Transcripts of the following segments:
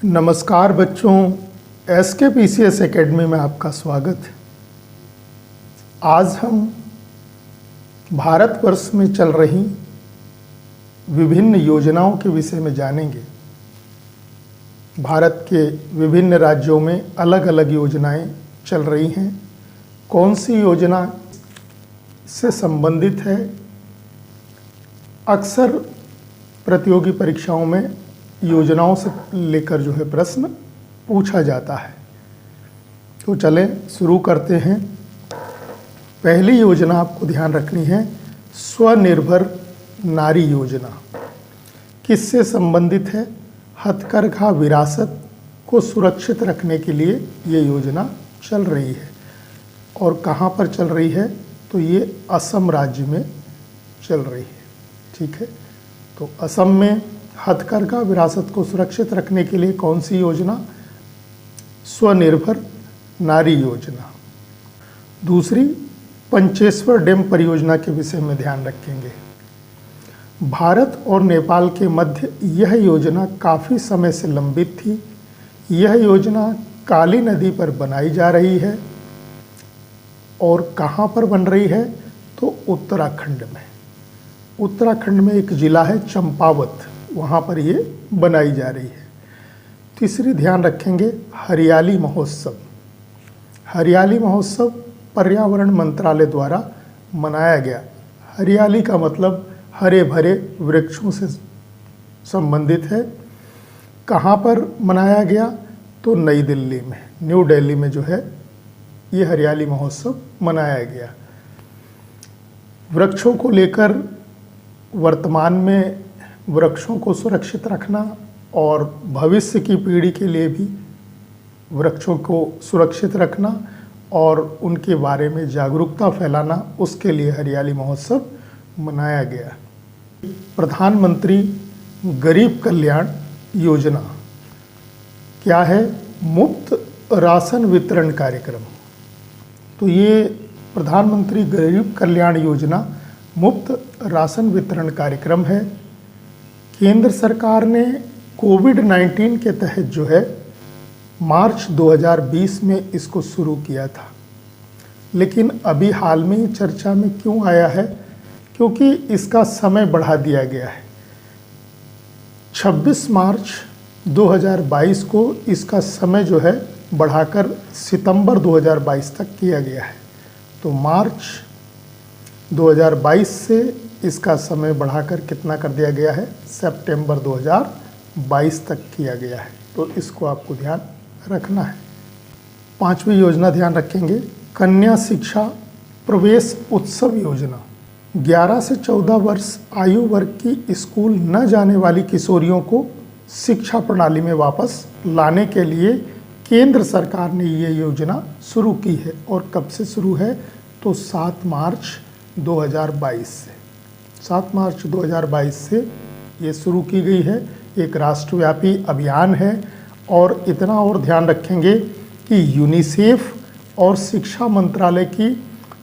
नमस्कार बच्चों, SKPCS academy में आपका स्वागत है। आज हम भारतवर्ष में चल रही विभिन्न योजनाओं के विषय में जानेंगे। भारत के विभिन्न राज्यों में अलग अलग योजनाएं चल रही हैं। कौन सी योजना से संबंधित है, अक्सर प्रतियोगी परीक्षाओं में योजनाओं से लेकर प्रश्न पूछा जाता है। तो चलें शुरू करते हैं। पहली योजना आपको ध्यान रखनी है, स्वनिर्भर नारी योजना। किससे संबंधित है? हथकरघा विरासत को सुरक्षित रखने के लिए ये योजना चल रही है। और कहाँ पर चल रही है? तो ये असम राज्य में चल रही है। ठीक है, तो असम में हथकरघा विरासत को सुरक्षित रखने के लिए कौन सी योजना? स्वनिर्भर नारी योजना। दूसरी, पंचेश्वर डैम परियोजना के विषय में ध्यान रखेंगे। भारत और नेपाल के मध्य यह योजना काफ़ी समय से लंबित थी। यह योजना काली नदी पर बनाई जा रही है। और कहाँ पर बन रही है? तो उत्तराखंड में। उत्तराखंड में एक ज़िला है चंपावत, वहाँ पर ये बनाई जा रही है। तीसरी ध्यान रखेंगे, हरियाली महोत्सव। हरियाली महोत्सव पर्यावरण मंत्रालय द्वारा मनाया गया। हरियाली का मतलब हरे भरे वृक्षों से संबंधित है। कहाँ पर मनाया गया? तो नई दिल्ली में, न्यू दिल्ली में ये हरियाली महोत्सव मनाया गया। वृक्षों को लेकर वर्तमान में वृक्षों को सुरक्षित रखना और भविष्य की पीढ़ी के लिए भी वृक्षों को सुरक्षित रखना और उनके बारे में जागरूकता फैलाना, उसके लिए हरियाली महोत्सव मनाया गया। प्रधानमंत्री गरीब कल्याण योजना क्या है? मुफ्त राशन वितरण कार्यक्रम। तो ये प्रधानमंत्री गरीब कल्याण योजना मुफ्त राशन वितरण कार्यक्रम है। केंद्र सरकार ने कोविड-19 के तहत मार्च 2020 में इसको शुरू किया था। लेकिन अभी हाल में ही चर्चा में क्यों आया है? क्योंकि इसका समय बढ़ा दिया गया है। 26 मार्च 2022 को इसका समय बढ़ाकर सितंबर 2022 तक किया गया है। तो मार्च 2022 से इसका समय बढ़ाकर कितना कर दिया गया है? सितंबर 2022 तक किया गया है। तो इसको आपको ध्यान रखना है। पांचवी योजना ध्यान रखेंगे, कन्या शिक्षा प्रवेश उत्सव योजना। 11 से 14 वर्ष आयु वर्ग की स्कूल न जाने वाली किशोरियों को शिक्षा प्रणाली में वापस लाने के लिए केंद्र सरकार ने ये योजना शुरू की है। और कब से शुरू है? तो 7 मार्च 2022 से। 7 मार्च 2022 से ये शुरू की गई है। एक राष्ट्रव्यापी अभियान है। और इतना और ध्यान रखेंगे कि यूनिसेफ और शिक्षा मंत्रालय की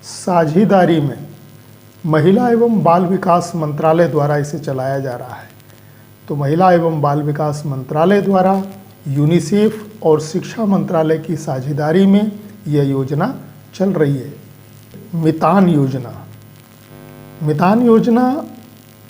साझेदारी में महिला एवं बाल विकास मंत्रालय द्वारा इसे चलाया जा रहा है। तो महिला एवं बाल विकास मंत्रालय द्वारा यूनिसेफ और शिक्षा मंत्रालय की साझेदारी में यह योजना चल रही है। मितान योजना। मितान योजना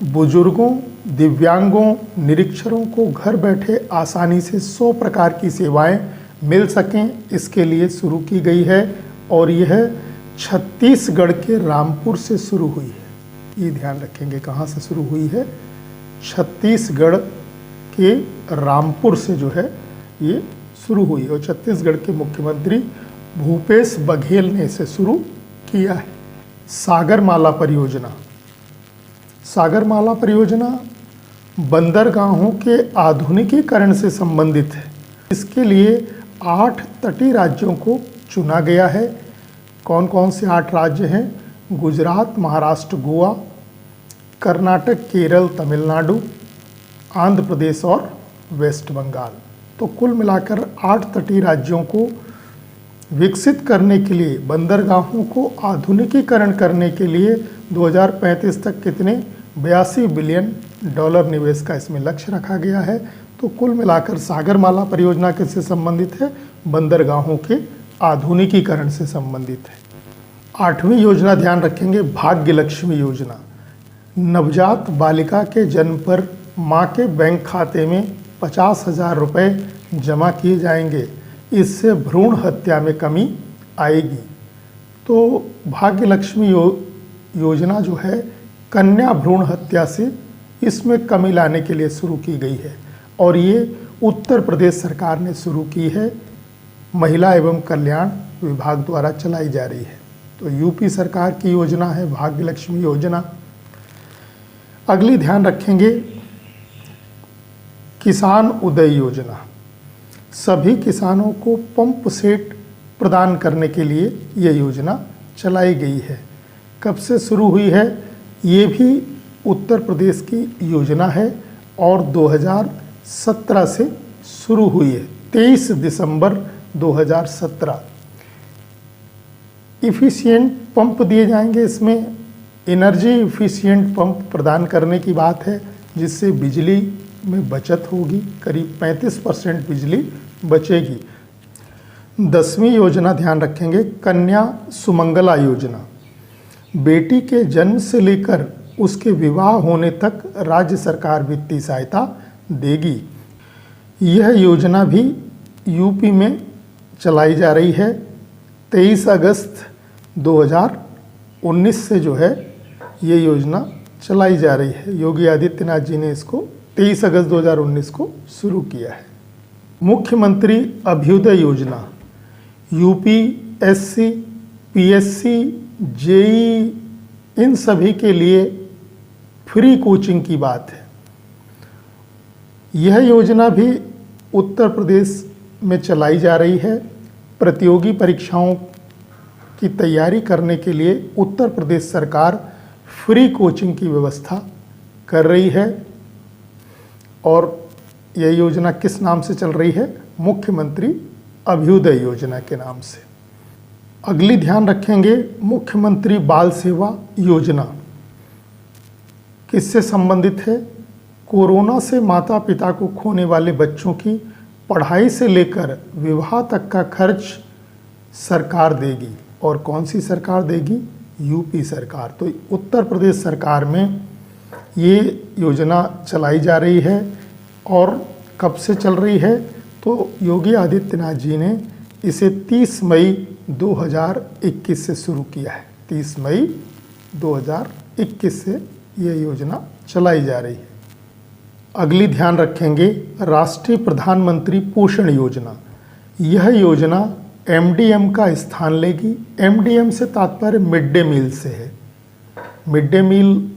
बुजुर्गों, दिव्यांगों, निरीक्षरों को घर बैठे आसानी से 100 प्रकार की सेवाएं मिल सकें, इसके लिए शुरू की गई है। और यह छत्तीसगढ़ के रामपुर से शुरू हुई है। ये ध्यान रखेंगे, कहाँ से शुरू हुई है? छत्तीसगढ़ के रामपुर से ये शुरू हुई। और छत्तीसगढ़ के मुख्यमंत्री भूपेश बघेल ने इसे शुरू किया है। सागरमाला परियोजना। सागरमाला परियोजना बंदरगाहों के आधुनिकीकरण से संबंधित है। इसके लिए 8 तटीय राज्यों को चुना गया है। कौन कौन से 8 राज्य हैं? गुजरात, महाराष्ट्र, गोवा, कर्नाटक, केरल, तमिलनाडु, आंध्र प्रदेश और वेस्ट बंगाल। तो कुल मिलाकर 8 तटीय राज्यों को विकसित करने के लिए, बंदरगाहों को आधुनिकीकरण करने के लिए 2035 तक कितने $82 बिलियन निवेश का इसमें लक्ष्य रखा गया है। तो कुल मिलाकर सागरमाला परियोजना किससे संबंधित है? बंदरगाहों के आधुनिकीकरण से संबंधित है। 8वीं योजना ध्यान रखेंगे, भाग्य लक्ष्मी योजना। नवजात बालिका के जन्म पर मां के बैंक खाते में 50,000 रुपये जमा किए जाएंगे। इससे भ्रूण हत्या में कमी आएगी। तो भाग्य लक्ष्मी योजना जो है कन्या भ्रूण हत्या से इसमें कमी लाने के लिए शुरू की गई है और ये उत्तर प्रदेश सरकार ने शुरू की है, महिला एवं कल्याण विभाग द्वारा चलाई जा रही है। तो यूपी सरकार की योजना है भाग्य लक्ष्मी योजना। अगली ध्यान रखेंगे, किसान उदय योजना। सभी किसानों को पंप सेट प्रदान करने के लिए यह योजना चलाई गई है। कब से शुरू हुई है? ये भी उत्तर प्रदेश की योजना है और 2017 से शुरू हुई है, 23 दिसंबर 2017। इफ़िशिएंट पंप दिए जाएंगे। इसमें एनर्जी इफ़िशिएंट पंप प्रदान करने की बात है, जिससे बिजली में बचत होगी, करीब 35% बिजली बचेगी। 10वीं योजना ध्यान रखेंगे, कन्या सुमंगला योजना। बेटी के जन्म से लेकर उसके विवाह होने तक राज्य सरकार वित्तीय सहायता देगी। यह योजना भी यूपी में चलाई जा रही है। 23 अगस्त 2019 से जो है ये योजना चलाई जा रही है। योगी आदित्यनाथ जी ने इसको 23 अगस्त 2019 को शुरू किया है। मुख्यमंत्री अभ्युदय योजना, यूपीएससी, पीएससी, जेई, इन सभी के लिए फ्री कोचिंग की बात है। यह योजना भी उत्तर प्रदेश में चलाई जा रही है। प्रतियोगी परीक्षाओं की तैयारी करने के लिए उत्तर प्रदेश सरकार फ्री कोचिंग की व्यवस्था कर रही है और यह योजना किस नाम से चल रही है? मुख्यमंत्री अभ्युदय योजना के नाम से। अगली ध्यान रखेंगे, मुख्यमंत्री बाल सेवा योजना किससे संबंधित है? कोरोना से माता पिता को खोने वाले बच्चों की पढ़ाई से लेकर विवाह तक का खर्च सरकार देगी। और कौन सी सरकार देगी? यूपी सरकार। तो उत्तर प्रदेश सरकार में ये योजना चलाई जा रही है और कब से चल रही है? तो योगी आदित्यनाथ जी ने इसे 30 मई 2021 से शुरू किया है। 30 मई 2021 से यह योजना चलाई जा रही है। अगली ध्यान रखेंगे, राष्ट्रीय प्रधानमंत्री पोषण योजना। यह योजना एमडीएम का स्थान लेगी। एमडीएम से तात्पर्य मिड डे मील से है। मिड डे मील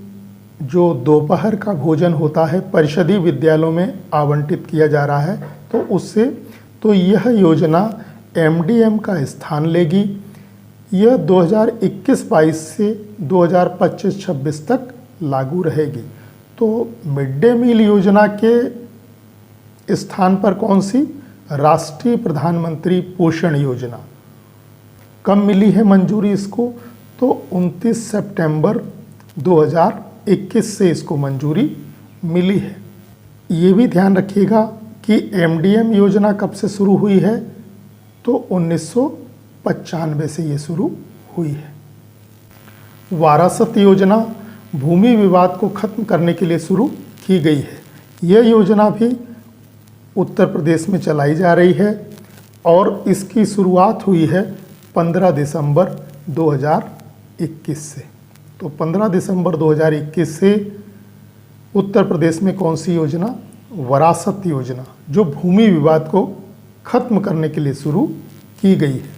जो दोपहर का भोजन होता है परिषदीय विद्यालयों में आवंटित किया जा रहा है, तो उससे तो यह योजना एमडीएम का स्थान लेगी। यह 2021-22 से 2025-26 तक लागू रहेगी। तो मिड डे मील योजना के स्थान पर कौन सी? राष्ट्रीय प्रधानमंत्री पोषण योजना। कब मिली है मंजूरी इसको? तो 29 सितंबर 2021 से इसको मंजूरी मिली है। ये भी ध्यान रखिएगा कि एमडीएम योजना कब से शुरू हुई है? तो 1995 से ये शुरू हुई है। वारासत योजना भूमि विवाद को खत्म करने के लिए शुरू की गई है। यह योजना भी उत्तर प्रदेश में चलाई जा रही है और इसकी शुरुआत हुई है 15 दिसंबर 2021 से। तो 15 दिसंबर 2021 से उत्तर प्रदेश में कौन सी योजना? वरासत योजना, जो भूमि विवाद को खत्म करने के लिए शुरू की गई है।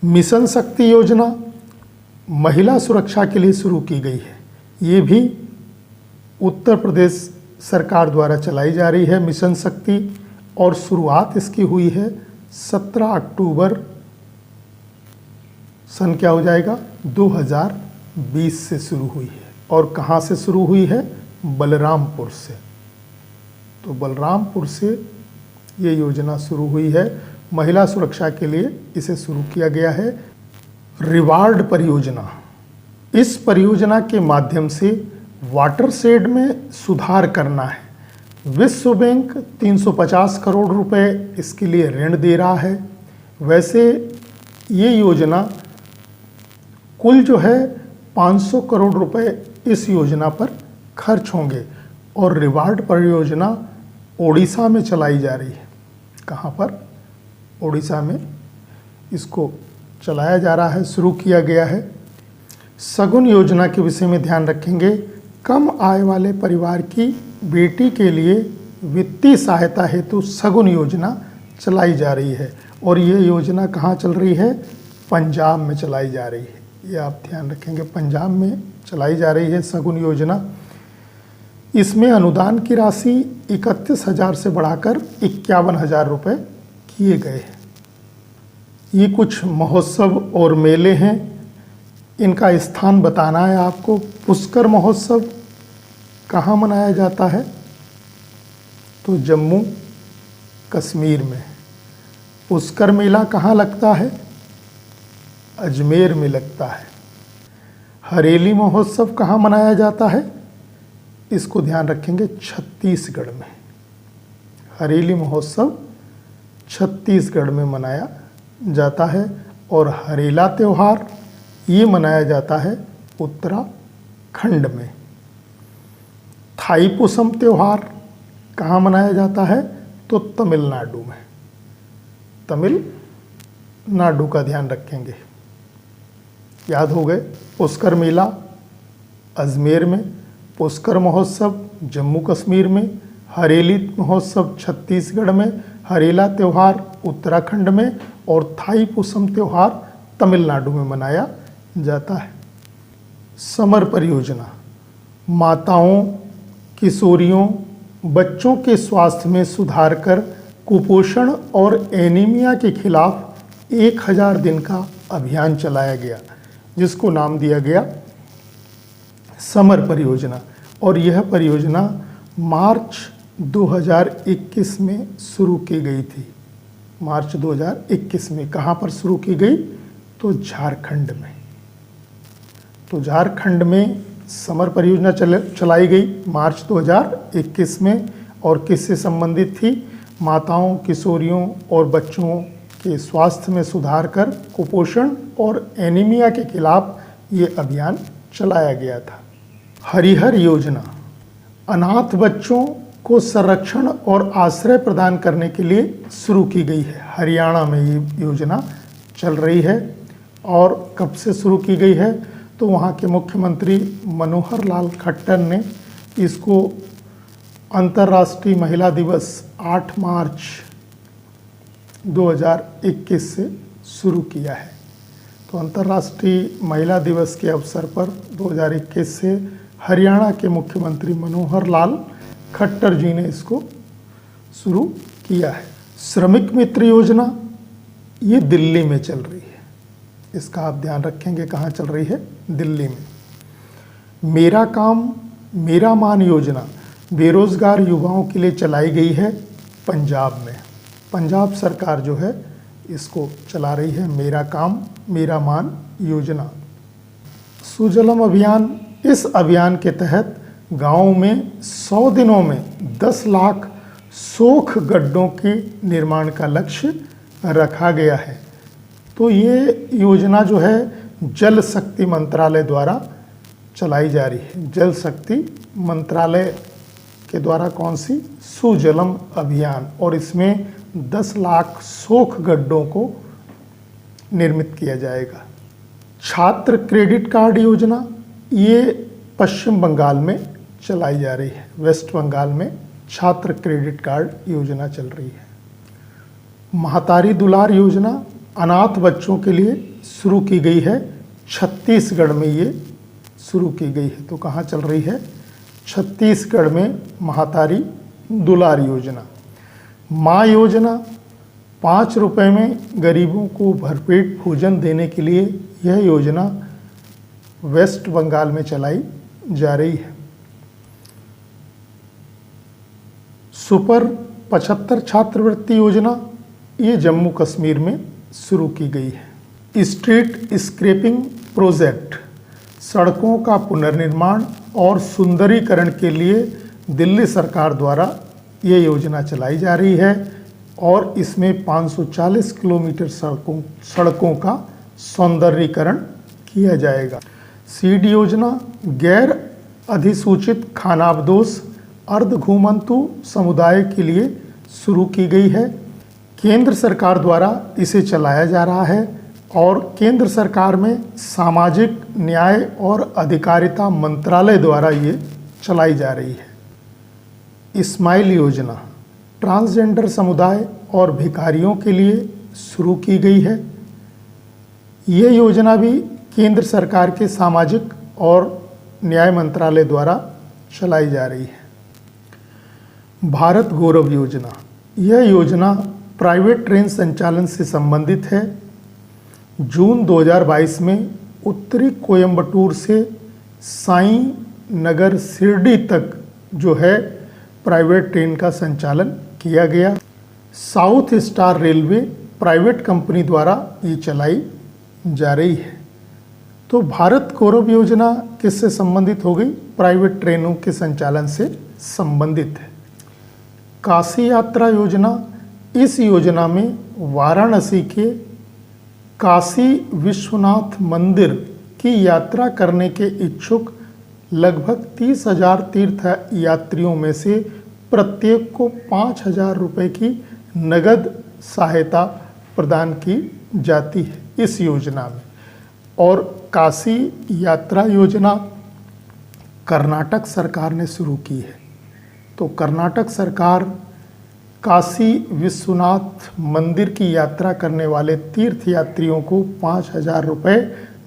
मिशन शक्ति योजना महिला सुरक्षा के लिए शुरू की गई है। ये भी उत्तर प्रदेश सरकार द्वारा चलाई जा रही है मिशन शक्ति, और शुरुआत इसकी हुई है 17 अक्टूबर सन क्या हो जाएगा 2020 से शुरू हुई है। और कहाँ से शुरू हुई है? बलरामपुर से। तो बलरामपुर से ये योजना शुरू हुई है। महिला सुरक्षा के लिए इसे शुरू किया गया है। रिवार्ड परियोजना, इस परियोजना के माध्यम से वाटरशेड में सुधार करना है। विश्व बैंक 350 करोड़ रुपए इसके लिए ऋण दे रहा है। वैसे ये योजना कुल जो है 500 करोड़ रुपए इस योजना पर खर्च होंगे और रिवार्ड परियोजना ओडिशा में चलाई जा रही है। कहाँ पर? ओडिशा में इसको चलाया जा रहा है, शुरू किया गया है। सगुन योजना के विषय में ध्यान रखेंगे। कम आय वाले परिवार की बेटी के लिए वित्तीय सहायता हेतु सगुन योजना चलाई जा रही है और ये योजना कहाँ चल रही है? पंजाब में चलाई जा रही है। ये आप ध्यान रखेंगे, पंजाब में चलाई जा रही है सगुन योजना। इसमें अनुदान की राशि 31,000 से बढ़ाकर 51,000 रुपये किए गए हैं। ये कुछ महोत्सव और मेले हैं, इनका स्थान बताना है आपको। पुष्कर महोत्सव कहाँ मनाया जाता है? तो जम्मू कश्मीर में। पुष्कर मेला कहाँ लगता है? अजमेर में लगता है। हरेली महोत्सव कहाँ मनाया जाता है? इसको ध्यान रखेंगे, छत्तीसगढ़ में। हरेली महोत्सव छत्तीसगढ़ में मनाया जाता है। और हरेला त्यौहार ये मनाया जाता है उत्तराखंड में। थाईपुसम त्यौहार कहाँ मनाया जाता है? तो तमिलनाडु में। तमिलनाडु का ध्यान रखेंगे। याद हो गए। पुष्कर मेला अजमेर में, पुष्कर महोत्सव जम्मू कश्मीर में, हरेली महोत्सव छत्तीसगढ़ में, हरेला त्यौहार उत्तराखंड में और थाईपुसम त्यौहार तमिलनाडु में मनाया जाता है। समर परियोजना माताओं, किशोरियों, बच्चों के स्वास्थ्य में सुधार कर कुपोषण और एनीमिया के खिलाफ 1000 दिन का अभियान चलाया गया, जिसको नाम दिया गया समर परियोजना। और यह परियोजना मार्च 2021 में शुरू की गई थी। मार्च 2021 में। कहाँ पर शुरू की गई? तो झारखंड में। तो झारखंड में समर परियोजना चलाई गई मार्च 2021 में। और किससे संबंधित थी? माताओं, किशोरियों और बच्चों के स्वास्थ्य में सुधार कर कुपोषण और एनीमिया के खिलाफ ये अभियान चलाया गया था। हरिहर योजना अनाथ बच्चों को संरक्षण और आश्रय प्रदान करने के लिए शुरू की गई है। हरियाणा में ये योजना चल रही है। और कब से शुरू की गई है? तो वहाँ के मुख्यमंत्री मनोहर लाल खट्टर ने इसको अंतर्राष्ट्रीय महिला दिवस 8 मार्च 2021 से शुरू किया है। तो अंतर्राष्ट्रीय महिला दिवस के अवसर पर 2021 से हरियाणा के मुख्यमंत्री मनोहर लाल खट्टर जी ने इसको शुरू किया है। श्रमिक मित्र योजना ये दिल्ली में चल रही है। इसका आप ध्यान रखेंगे, कहाँ चल रही है? दिल्ली में। मेरा काम मेरा मान योजना बेरोजगार युवाओं के लिए चलाई गई है पंजाब में। पंजाब सरकार जो है इसको चला रही है, मेरा काम मेरा मान योजना। सुजलम अभियान, इस अभियान के तहत गाँव में 100 दिनों में 10 लाख सोख गड्ढों के निर्माण का लक्ष्य रखा गया है। तो ये योजना जो है जल शक्ति मंत्रालय द्वारा चलाई जा रही है। जल शक्ति मंत्रालय के द्वारा कौन सी? सुजलम अभियान। और इसमें 10 लाख सोख गड्ढों को निर्मित किया जाएगा। छात्र क्रेडिट कार्ड योजना ये पश्चिम बंगाल में चलाई जा रही है। वेस्ट बंगाल में छात्र क्रेडिट कार्ड योजना चल रही है। महतारी दुलार योजना अनाथ बच्चों के लिए शुरू की गई है। छत्तीसगढ़ में ये शुरू की गई है। तो कहाँ चल रही है? छत्तीसगढ़ में महतारी दुलार योजना। माँ योजना 5 रुपए में गरीबों को भरपेट भोजन देने के लिए यह योजना वेस्ट बंगाल में चलाई जा रही है। सुपर 75 छात्रवृत्ति योजना ये जम्मू कश्मीर में शुरू की गई है। स्ट्रीट स्क्रैपिंग प्रोजेक्ट, सड़कों का पुनर्निर्माण और सुंदरीकरण के लिए दिल्ली सरकार द्वारा ये योजना चलाई जा रही है और इसमें 540 किलोमीटर सड़कों का सौंदर्यीकरण किया जाएगा। सीड योजना गैर अधिसूचित खानाबदोश अर्ध घुमंतु समुदाय के लिए शुरू की गई है। केंद्र सरकार द्वारा इसे चलाया जा रहा है और केंद्र सरकार में सामाजिक न्याय और अधिकारिता मंत्रालय द्वारा ये चलाई जा रही है। स्माइल योजना ट्रांसजेंडर समुदाय और भिखारियों के लिए शुरू की गई है। ये योजना भी केंद्र सरकार के सामाजिक और न्याय मंत्रालय द्वारा चलाई जा रही है। भारत गौरव योजना, यह योजना प्राइवेट ट्रेन संचालन से संबंधित है। जून 2022 में उत्तरी कोयंबटूर से साईं नगर शिरडी तक जो है प्राइवेट ट्रेन का संचालन किया गया। South star railway private company द्वारा ये चलाई जा रही है। तो भारत गौरव योजना किससे संबंधित हो गई? प्राइवेट ट्रेनों के संचालन से संबंधित है। काशी यात्रा योजना, इस योजना में वाराणसी के काशी विश्वनाथ मंदिर की यात्रा करने के इच्छुक लगभग 30,000 तीर्थ यात्रियों में से प्रत्येक को 5,000 रुपये की नगद सहायता प्रदान की जाती है इस योजना में। और काशी यात्रा योजना कर्नाटक सरकार ने शुरू की है। तो कर्नाटक सरकार काशी विश्वनाथ मंदिर की यात्रा करने वाले तीर्थ यात्रियों को 5,000 रुपये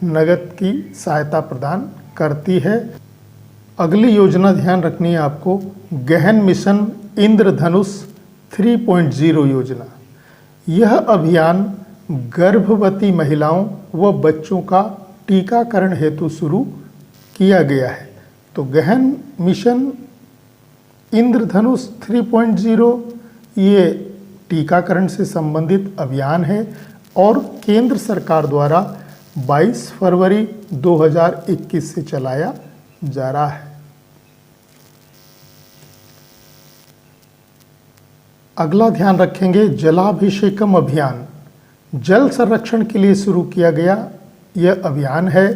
नगद की सहायता प्रदान करती है। अगली योजना ध्यान रखनी है आपको, गहन मिशन इंद्रधनुष 3.0 योजना। यह अभियान गर्भवती महिलाओं व बच्चों का टीकाकरण हेतु शुरू किया गया है। तो गहन मिशन इंद्रधनुष 3.0 ये टीकाकरण से संबंधित अभियान है और केंद्र सरकार द्वारा 22 फरवरी 2021 से चलाया जा रहा है। अगला ध्यान रखेंगे, जलाभिषेकम अभियान। जल संरक्षण के लिए शुरू किया गया यह अभियान है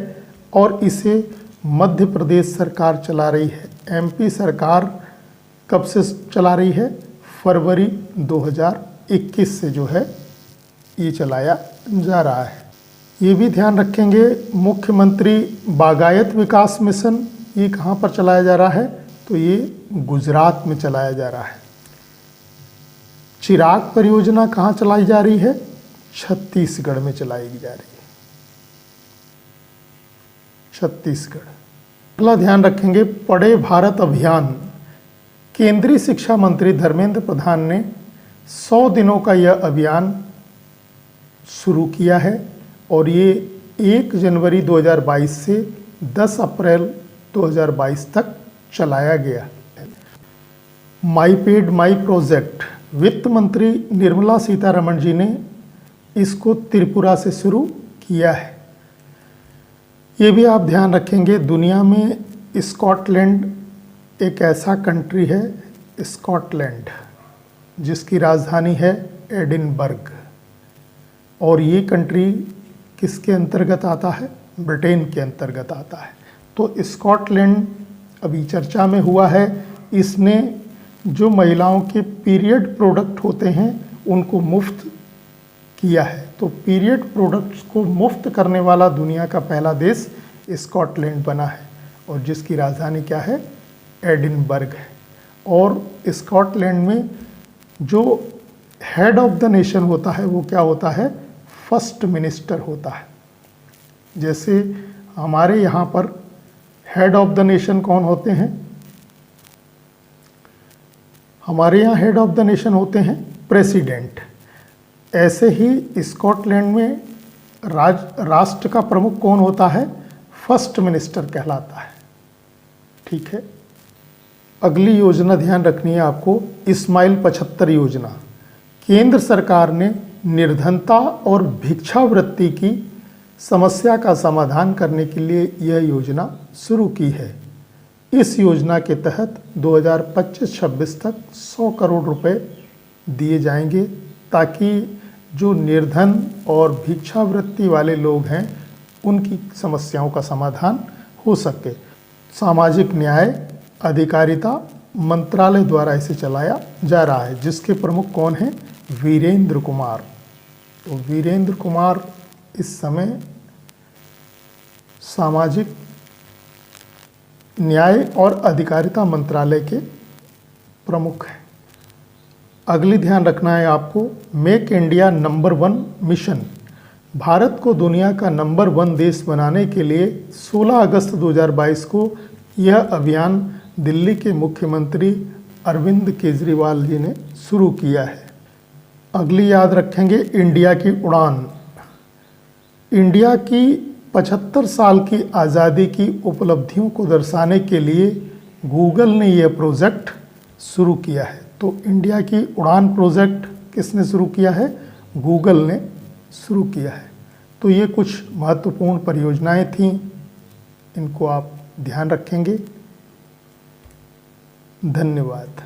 और इसे मध्य प्रदेश सरकार चला रही है। एमपी सरकार कब से चला रही है? फरवरी 2021 से जो है ये चलाया जा रहा है। ये भी ध्यान रखेंगे, मुख्यमंत्री बागायत विकास मिशन ये कहाँ पर चलाया जा रहा है? तो ये गुजरात में चलाया जा रहा है। चिराग परियोजना कहाँ चलाई जा रही है? छत्तीसगढ़ में चलाई जा रही है, छत्तीसगढ़। अगला ध्यान रखेंगे, पढ़े भारत अभियान। केंद्रीय शिक्षा मंत्री धर्मेंद्र प्रधान ने 100 दिनों का यह अभियान शुरू किया है और ये 1 जनवरी 2022 से 10 अप्रैल 2022 तक चलाया गया। माई पेड माई प्रोजेक्ट, वित्त मंत्री निर्मला सीतारमण जी ने इसको त्रिपुरा से शुरू किया है। ये भी आप ध्यान रखेंगे, दुनिया में स्कॉटलैंड एक ऐसा कंट्री है, स्कॉटलैंड, जिसकी राजधानी है एडिनबर्ग और ये कंट्री किसके अंतर्गत आता है? ब्रिटेन के अंतर्गत आता है। तो स्कॉटलैंड अभी चर्चा में हुआ है। इसने जो महिलाओं के पीरियड प्रोडक्ट होते हैं उनको मुफ्त किया है। तो पीरियड प्रोडक्ट्स को मुफ्त करने वाला दुनिया का पहला देश स्कॉटलैंड बना है और जिसकी राजधानी क्या है? एडिनबर्ग है। और स्कॉटलैंड में जो हेड ऑफ द नेशन होता है वो क्या होता है? फर्स्ट मिनिस्टर होता है। जैसे हमारे यहाँ पर हेड ऑफ द नेशन कौन होते हैं? हमारे यहाँ हेड ऑफ द नेशन होते हैं प्रेसिडेंट। ऐसे ही स्कॉटलैंड में राष्ट्र का प्रमुख कौन होता है? फर्स्ट मिनिस्टर कहलाता है। ठीक है। अगली योजना ध्यान रखनी है आपको, इस्माइल 75 योजना। केंद्र सरकार ने निर्धनता और भिक्षावृत्ति की समस्या का समाधान करने के लिए यह योजना शुरू की है। इस योजना के तहत 2025-26 तक 100 करोड़ रुपए दिए जाएंगे ताकि जो निर्धन और भिक्षावृत्ति वाले लोग हैं उनकी समस्याओं का समाधान हो सके। सामाजिक न्याय अधिकारिता मंत्रालय द्वारा इसे चलाया जा रहा है, जिसके प्रमुख कौन हैं? वीरेंद्र कुमार। तो वीरेंद्र कुमार इस समय सामाजिक न्याय और अधिकारिता मंत्रालय के प्रमुख हैं। अगली ध्यान रखना है आपको, make India number 1 mission. Bharat को दुनिया का नंबर 1 देश बनाने के लिए 16 अगस्त 2022 को यह अभियान दिल्ली के मुख्यमंत्री अरविंद केजरीवाल जी ने शुरू किया है। अगली याद रखेंगे, इंडिया की उड़ान। इंडिया की 75 साल की आज़ादी की उपलब्धियों को दर्शाने के लिए गूगल ने यह प्रोजेक्ट शुरू किया है। तो इंडिया की उड़ान प्रोजेक्ट किसने शुरू किया है? गूगल ने शुरू किया है। तो ये कुछ महत्वपूर्ण परियोजनाएं थीं, इनको आप ध्यान रखेंगे। धन्यवाद।